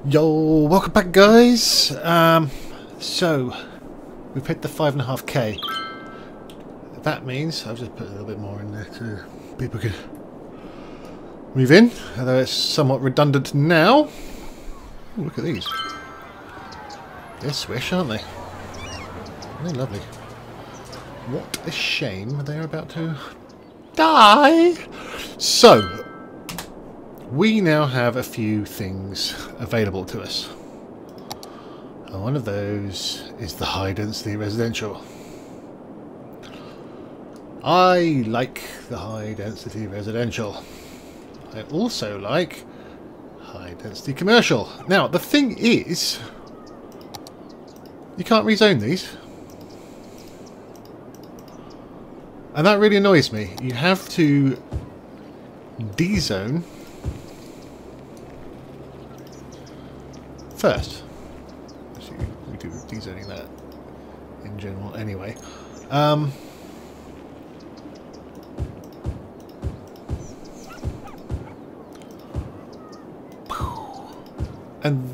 Yo, welcome back, guys. So we've hit the 5.5k. That means I've just put a little bit more in there so people can move in, although it's somewhat redundant now. Ooh, look at these. They're swish, aren't they? They're lovely. What a shame they're about to die. So we now have a few things available to us. And one of those is the high density residential. I like the high density residential. I also like high density commercial. Now the thing is, you can't rezone these. And that really annoys me. You have to dezone first. Actually, we do dezoning that in general anyway. And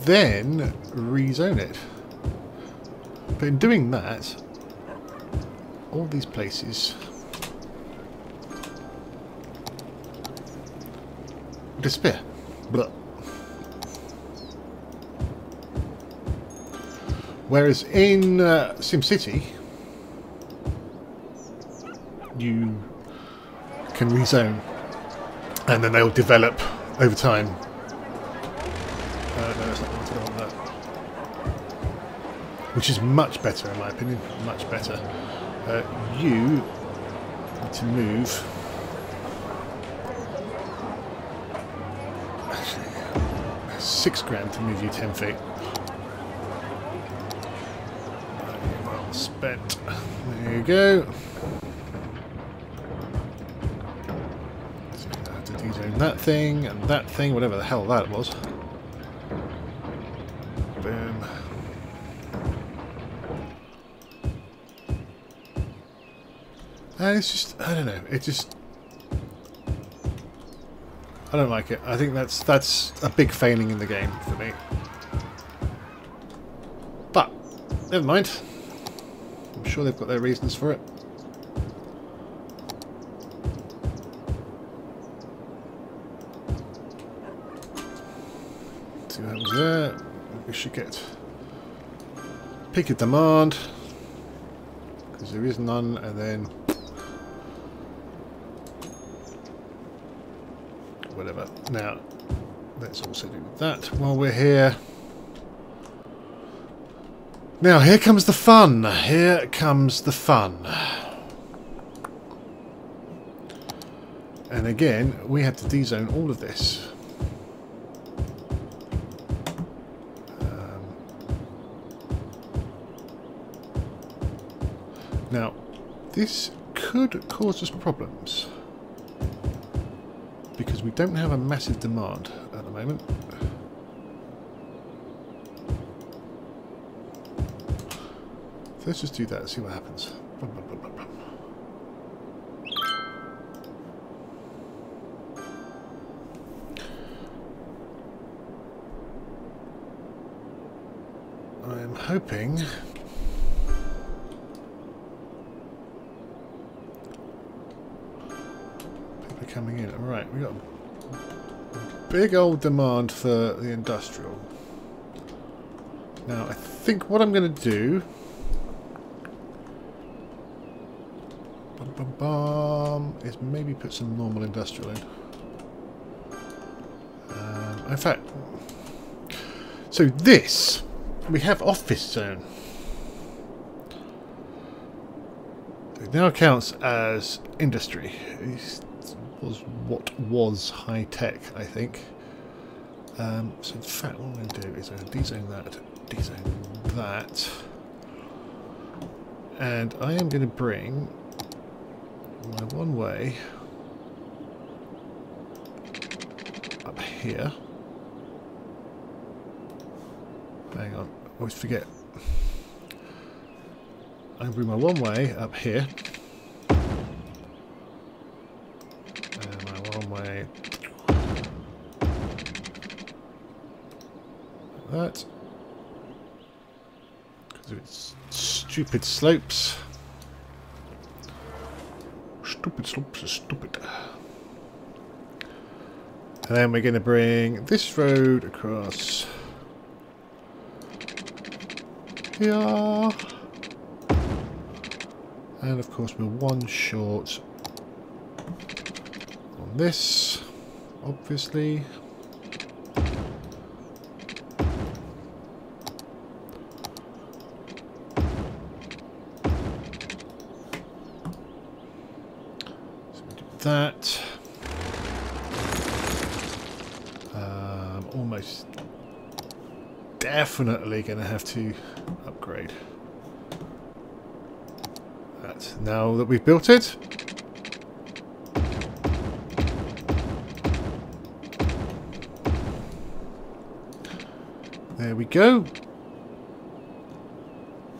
then rezone it. But in doing that, all these places disappear. Blah. Whereas in SimCity, you can rezone, and then they'll develop over time. No, that's not what I want that. Which is much better, in my opinion. Much better. You need to move. Actually, £6 to move you 10 feet. Well spent. There you go. So I have to dezone that thing and that thing, whatever the hell that was. Boom. And it's just, I don't know, it just, I don't like it. I think that's a big failing in the game for me. But, never mind. I'm sure they've got their reasons for it. See what happens there. We should get peak of demand, because there is none, and then whatever. Now, let's also do that while we're here. Now, here comes the fun. Here comes the fun. And again, we have to dezone all of this. Now, this could cause us problems, because we don't have a massive demand at the moment. So let's just do that and see what happens. Bum, bum, bum, bum, bum. I'm hoping people are coming in. Alright, we got a big old demand for the industrial. Now, I think what I'm going to do is maybe put some normal industrial in. In fact, so this, we have office zone. It now counts as industry. It was what was high tech, I think. So in fact, what I'm going to do is I'm going to dezone that, and I am going to bring my one way up here. Hang on, I always forget. I can bring my one way up here, and my one way that. Because of its stupid slopes. Stupid slopes are stupid. And then we're going to bring this road across here. And of course we're one short on this, obviously. So we do that. Almost definitely going to have to upgrade that now that we've built it. There we go.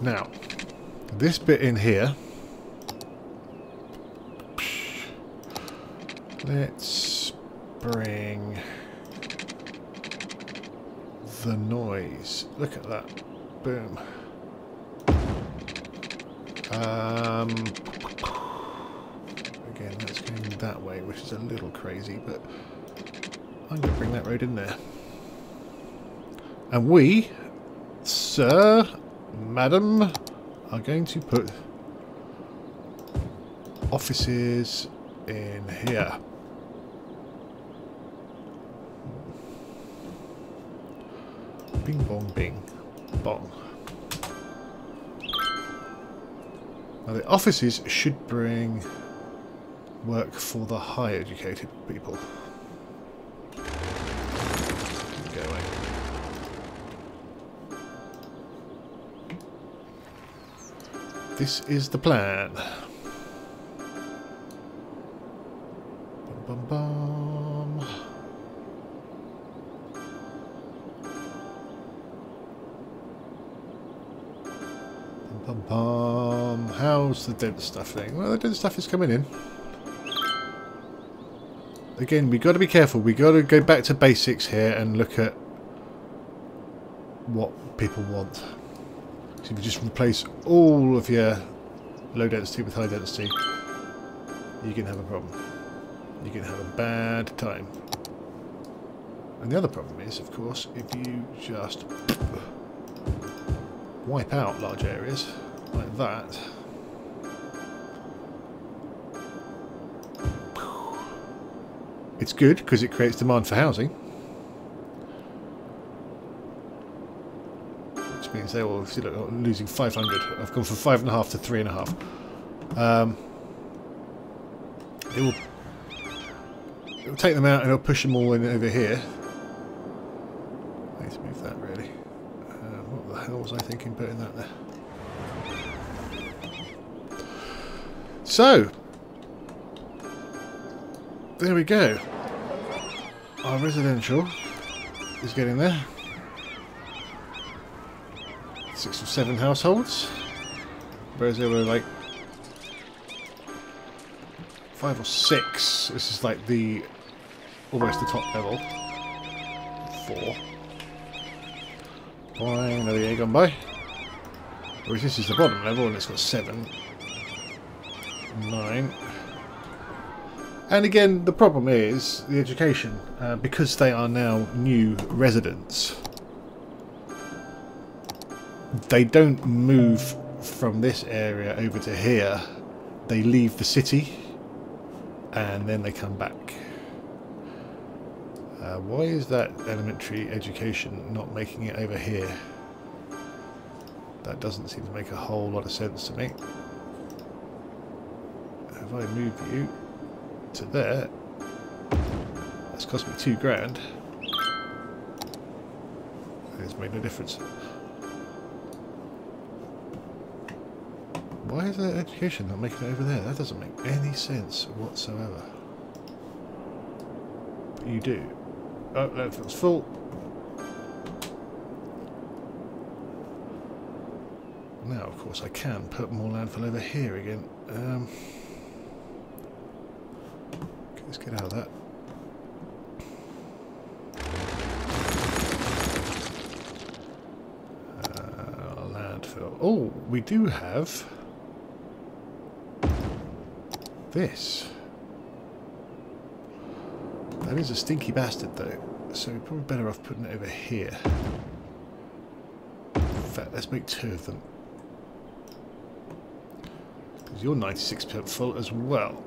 Now, this bit in here, let's bring the noise. Look at that. Boom. Again, that's going that way, which is a little crazy, but I'm going to bring that road in there. And we, sir, madam, are going to put offices in here. Bing bong bing bong. Now the offices should bring work for the high educated people. Go away. This is the plan. Bum bum bum. Bum bum. How's the dense stuff thing? Well, the dense stuff is coming in. Again, we got to be careful. We got to go back to basics here and look at what people want. So if you just replace all of your low density with high density, you can have a problem. You can have a bad time. And the other problem is, of course, if you just wipe out large areas like that, it's good because it creates demand for housing, which means they will see, look, losing 500. I've gone from 5.5 to 3.5. It will take them out and it'll push them all in over here. I need to move that really. What the hell was I thinking putting that there? So there we go. Our residential is getting there. 6 or 7 households, whereas there were like 5 or 6. This is like the almost the top level. 4. Boy, another year gone by. Whereas this is the bottom level and it's got 7, 9. And again, the problem is the education, because they are now new residents. They don't move from this area over to here. They leave the city and then they come back. Why is that elementary education not making it over here? That doesn't seem to make a whole lot of sense to me. If I move you to there, that's cost me £2,000. It's made no difference. Why is that education not making it over there? That doesn't make any sense whatsoever. But you do. Oh, landfill's full. Now, of course, I can put more landfill over here again. Okay, let's get out of that. Oh, we do have this. That is a stinky bastard though, so we're probably better off putting it over here. In fact, let's make 2 of them. Because you're 96% full as well.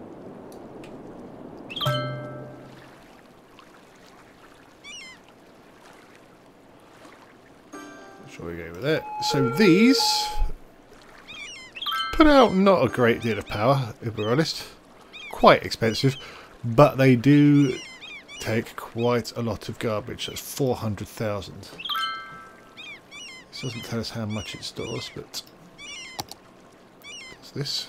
Shall we go with it? So these put out not a great deal of power, if we're honest. Quite expensive, but they do take quite a lot of garbage. That's 400,000. This doesn't tell us how much it stores, but what's this?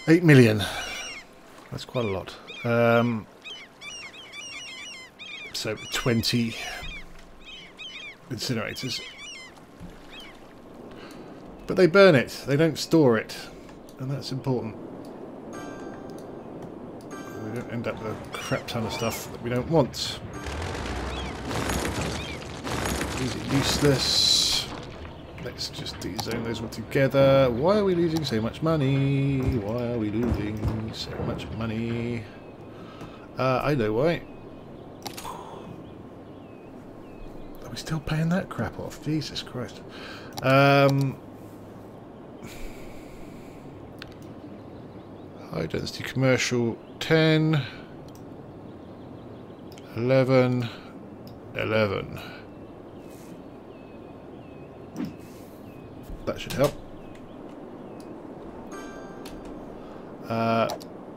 8 million. That's quite a lot. So 20 incinerators. But they burn it. They don't store it, and that's important. We don't end up with a crap ton of stuff that we don't want. These are useless. Let's just dezone those all together. Why are we losing so much money? Why are we losing so much money? I know why. Are we still paying that crap off? Jesus Christ. High density commercial 10, 11, 11. That should help.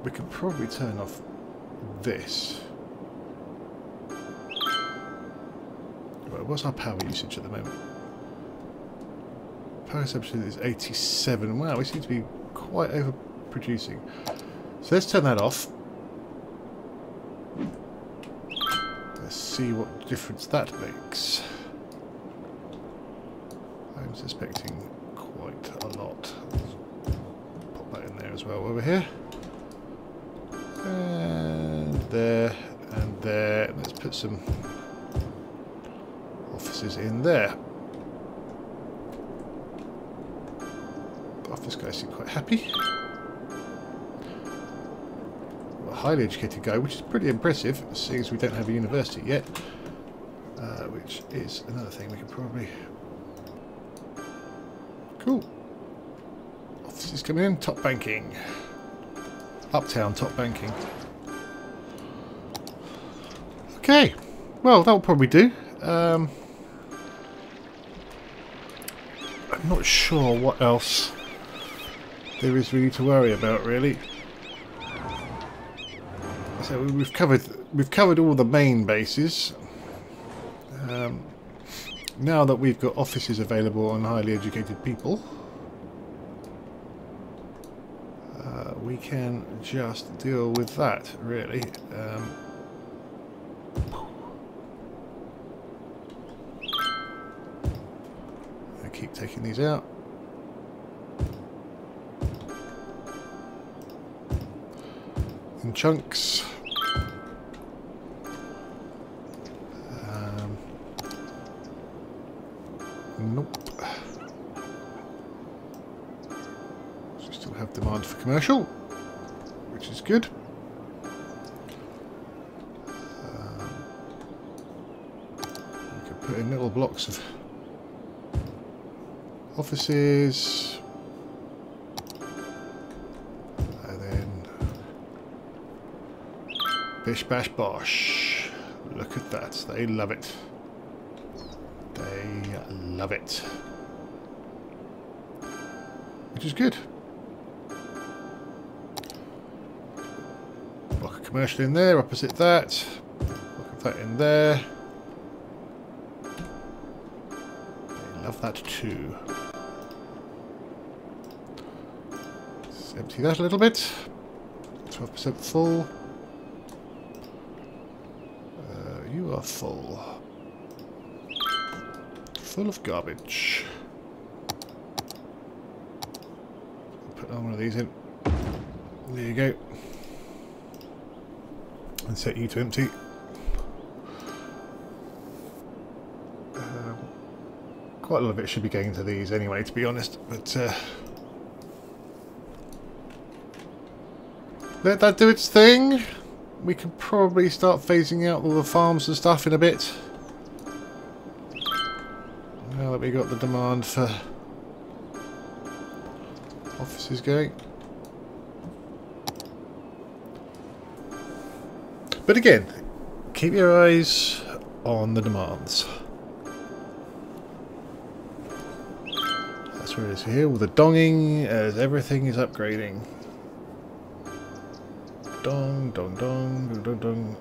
We could probably turn off this. Right, what's our power usage at the moment? Power consumption is 87. Wow, we seem to be quite overproducing. So let's turn that off. Let's see what difference that makes. I'm suspecting quite a lot. Let's pop that in there as well over here. And there, and there. And let's put some offices in there. The office guys seem quite happy. A highly educated guy, which is pretty impressive, seeing as we don't have a university yet. Which is another thing we could probably... Cool. Offices coming in. Top banking. Uptown top banking. Okay. Well, that'll probably do. I'm not sure what else there is really to worry about, really. So we've covered all the main bases. Now that we've got offices available on highly educated people, we can just deal with that, really. I keep taking these out. In chunks. Nope. So we still have demand for commercial, which is good. We can put in little blocks of offices. And then bish bash bosh. Look at that. They love it. They love it. Which is good. Block of commercial in there, opposite that. Block of that in there. They love that too. Let's empty that a little bit. 12% full. You are full. Full of garbage. Put one of these in. There you go. And set you to empty. quite a lot of it should be going into these anyway, to be honest. But let that do its thing. We can probably start phasing out all the farms and stuff in a bit. Now that we got the demand for offices going. But again, keep your eyes on the demands. That's where it is here, with the donging as everything is upgrading. Dong, dong, dong, dong, dong, dong.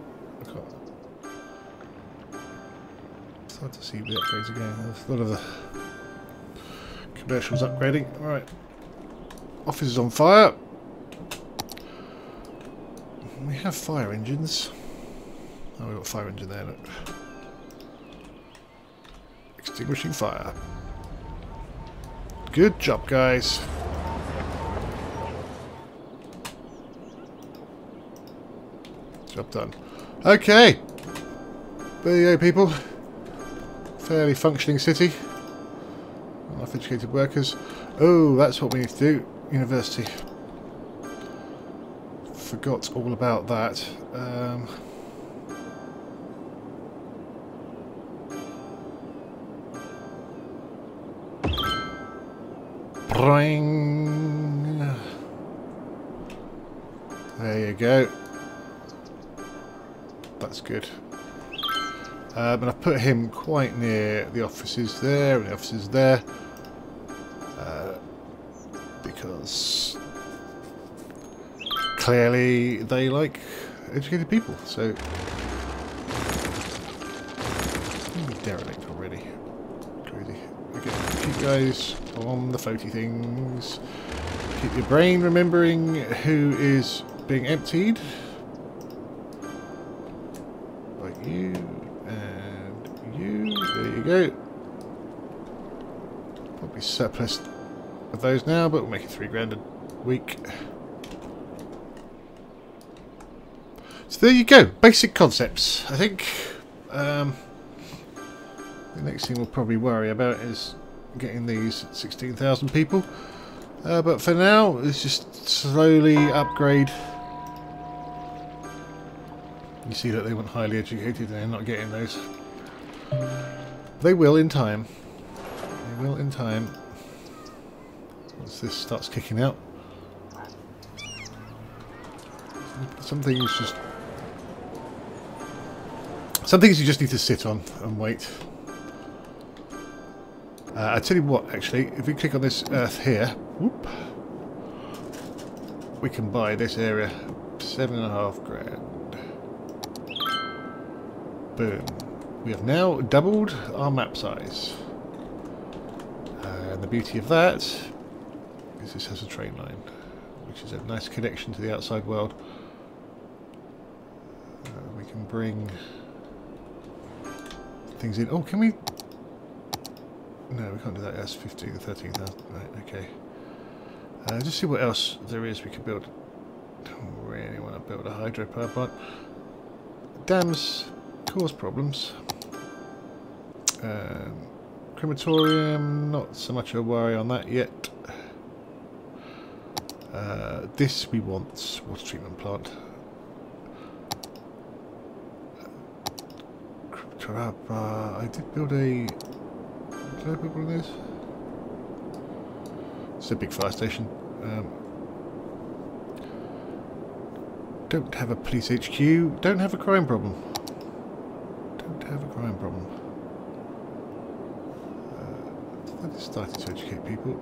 It's hard to see the upgrades again. There's a lot of the commercials upgrading. Right. Office is on fire. We have fire engines. Oh, we've got a fire engine there, look. Extinguishing fire. Good job, guys. Job done. Okay. There you go, people. Fairly functioning city. Enough educated workers. Oh, that's what we need to do. University. Forgot all about that. Bring. There you go. That's good. And I've put him quite near the offices there and the offices there. Because clearly they like educated people, so derelict already. Crazy. Okay, keep you guys on the floaty things. Keep your brain remembering who is being emptied. Like you and you. There you go. Probably surplus of those now, but we'll make it £3 a week. So there you go, basic concepts. I think the next thing we'll probably worry about is getting these 16,000 people. But for now, let's just slowly upgrade. You see that they want highly educated and they're not getting those. They will in time. They will in time. Once this starts kicking out. Some things you just need to sit on and wait. I tell you what, actually, if we click on this earth here, whoop, we can buy this area, 7.5 grand. Boom. We have now doubled our map size. And the beauty of that is this has a train line, which is a nice connection to the outside world. We can bring things in. Oh, can we? No, we can't do that. That's 15 to 13,000. Right, okay. Just see what else there is we could build. Don't really want to build a hydropower plant. Dams cause problems. Crematorium, not so much a worry on that yet. This we want. Water treatment plant. I did build a... Did I build one of those? It's a big fire station. Don't have a police HQ. Don't have a crime problem. Don't have a crime problem. I just started to educate people.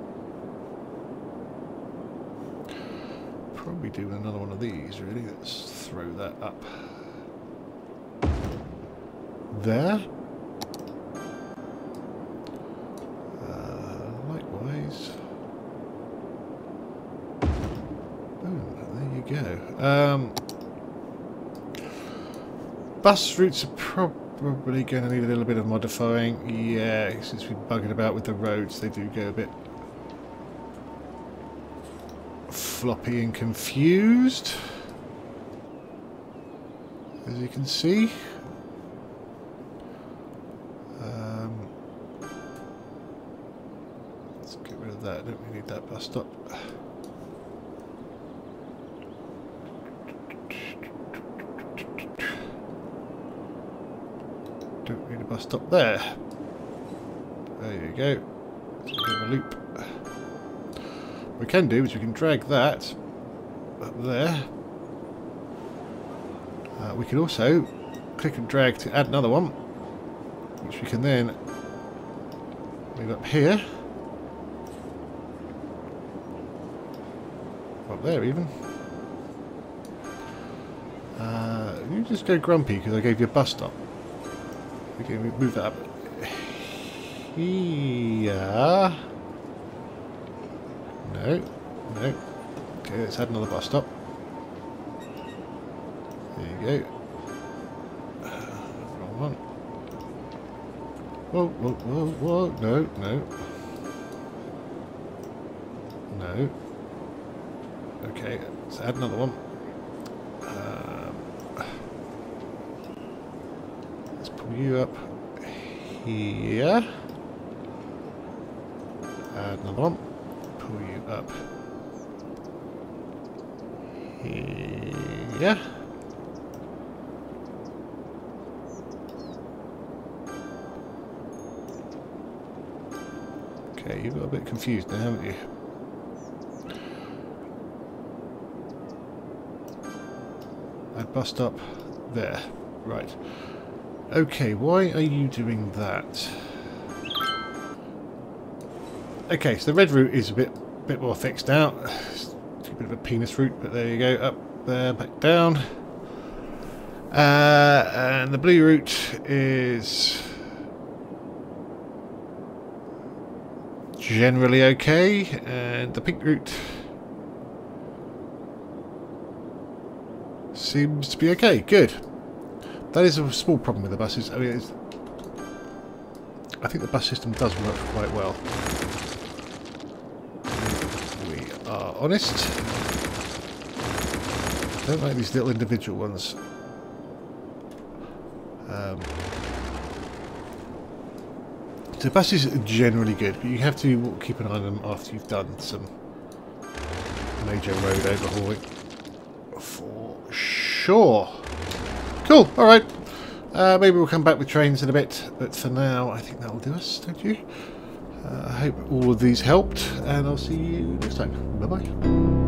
Probably do another one of these, really. Let's throw that up. There. Likewise. Boom, there you go. Bus routes are probably going to need a little bit of modifying. Yeah, since we've buggered about with the roads, they do go a bit floppy and confused, as you can see. Let's get rid of that. Don't we need that bus stop? Don't need a bus stop there. There you go. It's a bit of a loop. What we can do is we can drag that up there. We can also click and drag to add another one, which we can then move up here. Up there even. You just go grumpy because I gave you a bus stop. We can move that up here. No, no. Okay, let's add another bus stop. There you go. Wrong one. Whoa, whoa, whoa, whoa. No, no. No. Okay, let's add another one. Let's pull you up here. Add another one. Pull you up here. Okay, you got a bit confused now, haven't you? Add bus stop there. Right. Okay, why are you doing that? Okay, so the red route is a bit more fixed out. It's a bit of a penis route, but there you go. Up there, back down. And the blue route is generally okay, and the pink route seems to be okay. Good. That is a small problem with the buses. I mean, I think the bus system does work quite well. We are honest. I don't like these little individual ones. So buses are generally good, but you have to keep an eye on them after you've done some major road overhauling. For sure. Cool, alright. Maybe we'll come back with trains in a bit, but for now I think that'll do us, don't you? I hope all of these helped, and I'll see you next time. Bye bye.